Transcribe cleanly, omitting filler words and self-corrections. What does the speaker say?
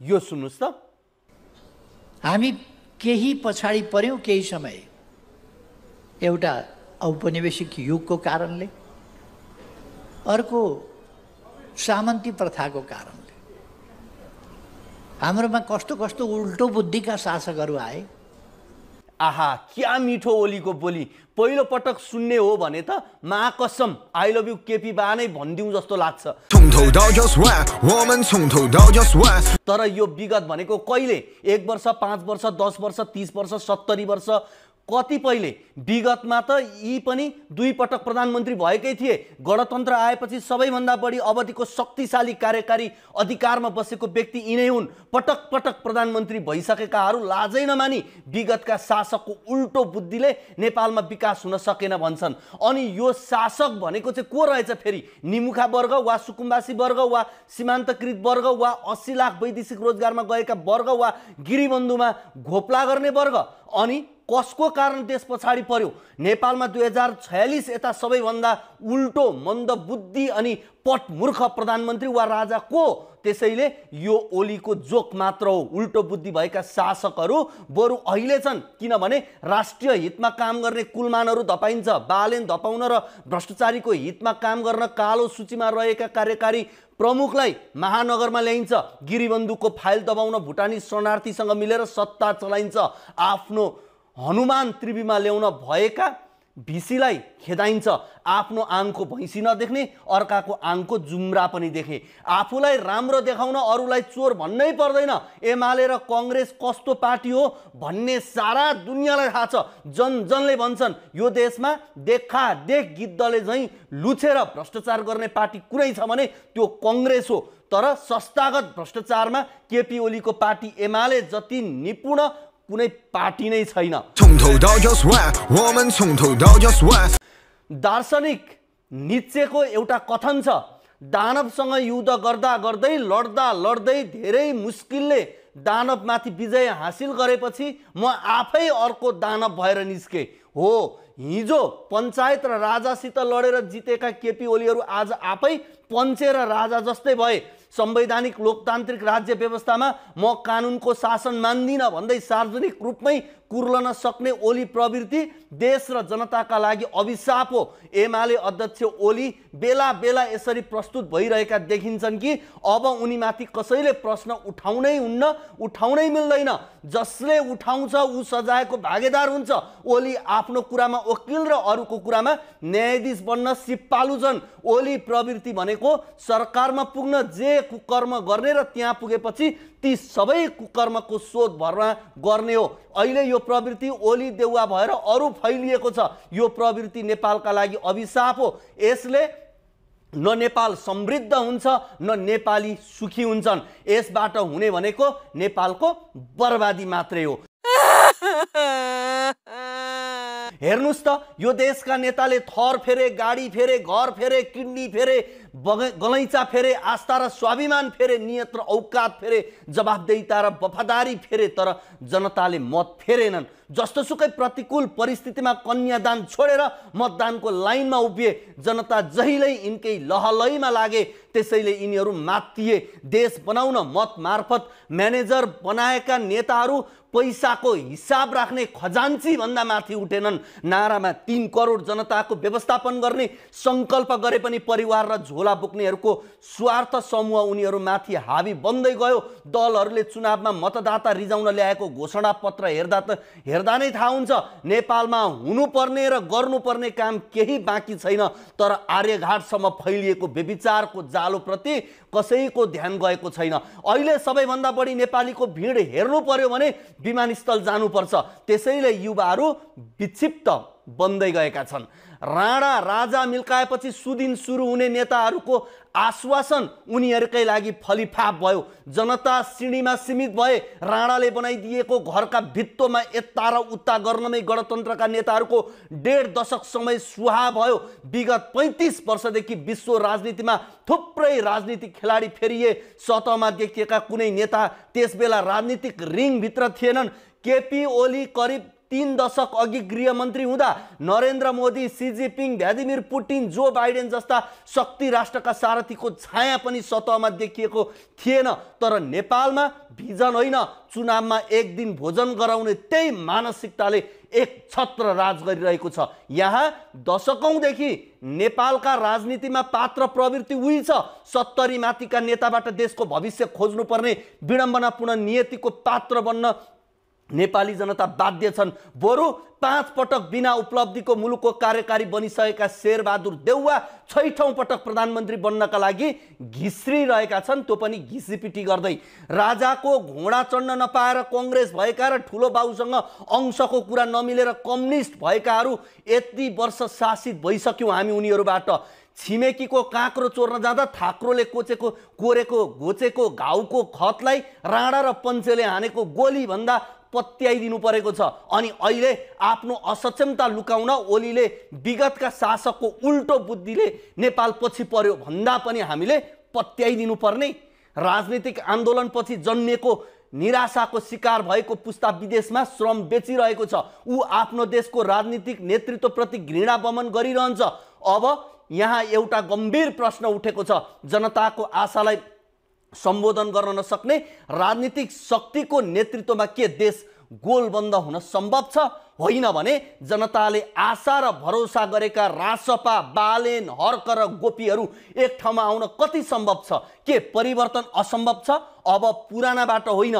यो सुन्नुस् त। हामी केही पछाडि पर्यौं केही समय, एउटा औपनिवेशिक युगको कारणले, अर्को सामन्ती प्रथाको कारणले। हाम्रोमा कस्तो कस्तो उल्टो बुद्धिका शासकहरू आए। आहा, क्या मिठो ओलीको बोली। पहिलो पटक सुन्ने हो भने त महाकसम आई लभ यु केपी बा नै भनिदिउँ जस्तो लाग्छ। तर यो विगत भनेको कहिले? 1 वर्ष, 5 वर्ष, 10 वर्ष, 30 वर्ष, 70 वर्ष, कतिपयले विगतमा त यी पनि 2 पटक प्रधानमन्त्री भएकै थिए। गणतन्त्र आएपछि सबैभन्दा बढी अवधिको शक्तिशाली कार्यकारी अधिकारमा बसेको व्यक्ति यिनै हुन्। पटक पटक प्रधानमन्त्री भइसकेकाहरू लाजै नमानी विगतका शासकको उल्टो बुद्धिले नेपालमा विकास हुन सकेन भन्छन्। अनि यो शासक भनेको चाहिँ को रहेछ फेरि? निमुखा वर्ग वा सुकुम्बासी वर्ग वा सीमान्तकृत वर्ग वा 80 लाख वैदेशिक रोजगारमा गएका वर्ग वा गिरीबन्धुमा घोप्ला गर्ने वर्ग? अनि कसको कारण देश पछाडि पर्यो? नेपालमा 2046 यता सबैभन्दा उल्टो मन्दबुद्धि अनि पटमूर्ख प्रधानमन्त्री वा राजा को? त्यसैले यो ओलीको जोक मात्र हो। उल्टो बुद्धि भएका शासकहरू बरु अहिले छन्, किनभने राष्ट्रिय हितमा काम गर्ने कुलमानहरू धपाइन्छ। बालेन धपाउन र भ्रष्टाचारीको हितमा काम गर्न कालो सूचीमा रहेका कार्यकारी प्रमुखलाई महानगरमा ल्याइन्छ। गिरीबन्धुको फाइल दबाउन भुटानी शरणार्थीसँग मिलेर सत्ता चलाइन्छ। आफ्नो हनुमान त्रिवीमा ल्याउन भएका भिसीलाई खेदाइन्छ। आफ्नो आङको भैँसी नदेख्ने अर्काको आङको जुम्रा पनि देखे। आफूलाई राम्रो देखाउन अरूलाई चोर भन्नै पर्दैन। एमाले र कांग्रेस कस्तो पार्टी हो भन्ने सारा दुनियाँलाई थाहा छ। जनजनले भन्छन् यो देशमा देखादेख गिद्धले झैं लुछेर भ्रष्टाचार गर्ने पार्टी कुनै छ भने त्यो कांग्रेस हो। तर संस्थागत भ्रष्टाचारमा केपी ओलीको पार्टी एमाले जति निपुण कुनै पार्टी नै छैन। दार्शनिक नित्सेको एउटा कथन छ, दानवसँग युद्ध गर्दा गर्दै लड्दा लड्दै धेरै मुस्किलले दानवमाथि विजय हासिल गरेपछि म आफै अर्को दानव भएर निस्के। हो, हिजो पञ्चायत र राजासित लडेर जितेका केपी ओलीहरू आज आफै पञ्चे र राजा जस्तै भए। संवैधानिक लोकतान्त्रिक राज्य व्यवस्थामा म कानुनको शासन मान्दिनँ भन्दै सार्वजनिक रूपमै कुर्लन सक्ने ओली प्रवृत्ति देश र जनताका लागि अभिशाप हो। एमाले अध्यक्ष ओली बेला बेला यसरी प्रस्तुत भइरहेका देखिन्छन् कि अब उनीमाथि कसैले प्रश्न उठाउनै हुन्न, उठाउनै मिल्दैन। जसले उठाउँछ ऊ सजायको भागीदार हुन्छ। ओली आफ्नो कुरामा वकिल र अरूको कुरामा न्यायाधीश बन्न सिपालु छन्। ओली प्रवृत्ति भनेको सरकारमा पुग्न जे कुकर्म गर्ने र त्यहाँ पुगेपछि ती सबै कुकर्मको शोध भर्ना गर्ने हो। अहिले यो प्रवृत्ति ओली देउवा भएर अरू फैलिएको छ। यो प्रवृत्ति नेपालका लागि अभिशाप हो। यसले न नेपाल समृद्ध हुन्छ न नेपाली सुखी हुन्छन्। यसबाट हुने भनेको नेपालको बर्बादी मात्रै हो। हेर्नुस् त, यो देशका नेताले थर फेरे, गाडी फेरे, घर फेरे, किडनी फेरे, गलैँचा फेरे, आस्था र स्वाभिमान फेरे, नियत र औकात फेरे, जवाबदेहिता र वफादारी फेरे, तर जनताले मत फेरेनन्। जस्तोसुकै प्रतिकूल परिस्थितिमा कन्यादान छोडेर मतदानको लाइनमा उभिए। जनता जहिल्यै यिनकै लहलैमा लागे। त्यसैले यिनीहरू मातिए। देश बनाउन मत मार्फत म्यानेजर बनाएका नेताहरू पैसाको हिसाब राख्ने खजान्ची भन्दा माथि उठेनन्। नारामा 3 करोड जनताको व्यवस्थापन गर्ने संकल्प गरे पनि परिवार र झोला बोक्नेहरूको स्वार्थ समूह उनीहरू माथि हावी बन्दै गयो। दलहरूले चुनावमा मतदाता रिजाउन ल्याएको घोषणा पत्र हेर्दा नै थाहा हुन्छ नेपालमा हुनुपर्ने र गर्नुपर्ने काम केही बाँकी छैन। तर आर्यघाटसम्म फैलिएको व्यभिचारको जालोप्रति कसैको ध्यान गएको छैन। अहिले सबैभन्दा बढी नेपालीको भिड हेर्नु पर्यो भने विमानस्थल जानुपर्छ। त्यसैले युवाहरू विक्षिप्त बन्दै गएका छन्। राणा राजा मिल्काएपछि सुदिन सुरु हुने नेताहरूको आश्वासन उनीहरूकै लागि फलिफाप भयो। जनता सिँढीमा सीमित भए। राणाले बनाइदिएको घरका भित्तोमा यता र उता गर्नमै गणतन्त्रका नेताहरूको 1.5 दशक समय सुहा भयो। विगत 35 वर्षदेखि विश्व राजनीतिमा थुप्रै राजनीतिक खेलाडी फेरिए। सतहमा देखिएका कुनै नेता त्यसबेला राजनीतिक रिङभित्र थिएनन्। केपी ओली करिब 3 दशक अघि गृहमन्त्री हुँदा Narendra Modi, Xi Jinping, Vladimir Putin, Joe Biden जस्ता शक्ति राष्ट्रका सारथीको छाया पनि सतहमा देखिएको थिएन। तर नेपालमा भिजन होइन, चुनावमा एक दिन भोजन गराउने त्यही मानसिकताले एक छत्र राज गरिरहेको छ। यहाँ दशकौंदेखि नेपालका राजनीतिमा पात्र प्रवृत्ति उही छ। 70 माथिका नेताबाट देशको भविष्य खोज्नुपर्ने विडम्बनापूर्ण नियतिको पात्र बन्न नेपाली जनता बाध्य छन्। बरु 5 पटक बिना उपलब्धिको मुलुकको कार्यकारी बनिसकेका शेरबहादुर देउवा 6औं पटक प्रधानमन्त्री बन्नका लागि घिस्रिरहेका छन्, त्यो पनि घिसिपिटी गर्दै। राजाको घोडा चढ्न नपाएर कङ्ग्रेस भएका र ठुलो बाबुसँग अंशको कुरा नमिलेर कम्युनिस्ट भएकाहरू यति वर्ष शासित भइसक्यौँ हामी उनीहरूबाट। छिमेकीको काँक्रो चोर्न जाँदा थाक्रोले कोरेको घोचेको घाउको खतलाई राणा र पञ्चेले हानेको गोली भन्दा पत्याइदिनु परेको छ। अनि अहिले आफ्नो असक्षमता लुकाउन ओलीले विगतका शासकको उल्टो बुद्धिले नेपाल पछि पर्यो भन्दा पनि हामीले पत्याइदिनु पर्ने। राजनीतिक आन्दोलनपछि जन्मिएको निराशाको शिकार भएको पुस्ता विदेशमा श्रम बेचिरहेको छ। ऊ आफ्नो देशको राजनीतिक नेतृत्वप्रति घृणा बमन गरिरहन्छ। अब यहाँ एउटा गम्भीर प्रश्न उठेको छ, जनताको आशालाई सम्बोधन गर्न नसक्ने राजनीतिक शक्तिको नेतृत्वमा के देश गोलबन्द हुन सम्भव छ? होइन भने जनताले आशा र भरोसा गरेका रासपा, बालेन, हर्क र गोपीहरू एक ठाउँमा आउन कति सम्भव छ? के परिवर्तन असम्भव छ? अब पुराना बाटो होइन,